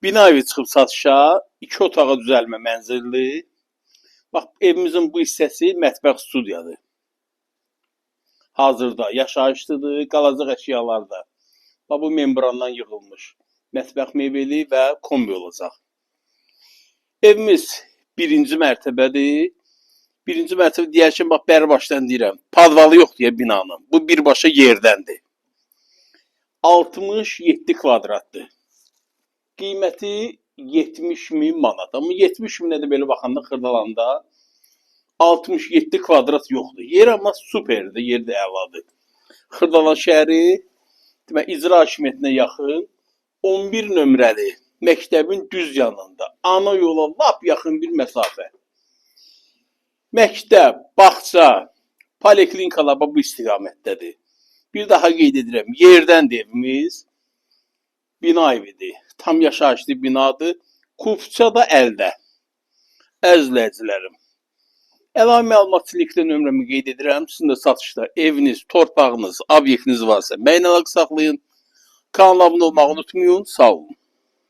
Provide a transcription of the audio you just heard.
Bina evi çıxıb satışa, 2 otağa düzəlmə mənzilli. Bax, evimizin bu hissəsi mətbəx studiyadır. Hazırda yaşayışlıdır, qalacaq əşyalar da. Bax, bu membrandan yığılmış mətbəx mebeli və kombi olacaq. Evimiz birinci mərtəbədir. Birinci mərtəbə deyərkən, bax, bəri başdan deyirəm, padvalı yoxdur ya binanın. Bu birbaşa yerdəndir. 67 kvadratdır. Qiyməti 70.000 manat. Amma 70.000-ə də belə baxanda xırdalanda 67 kvadrat yoxdur. Yer amma superdir, yer də əladır. Xırdalan şəhəri demək, icra hakimiyyətinə yaxın 11 nömrəli məktəbin düz yanında. Ana yola lap yaxın bir məsafə. Məktəb, bağça, poliklinikalar bu istiqamətdədir. Bir daha qeyd edirəm, yerdəndir evimiz. Bina evidir. Tam yaşayışlı binadır. Kupça da əldə. Əzizləyicilərim. Əlavə məlumat linkdə nömrəmi qeyd edirəm. Sizin də satışda eviniz, torpağınız, obyektiniz varsa mənimlə əlaqə saxlayın. Kanala abunə olmağı unutmayın. Sağ olun.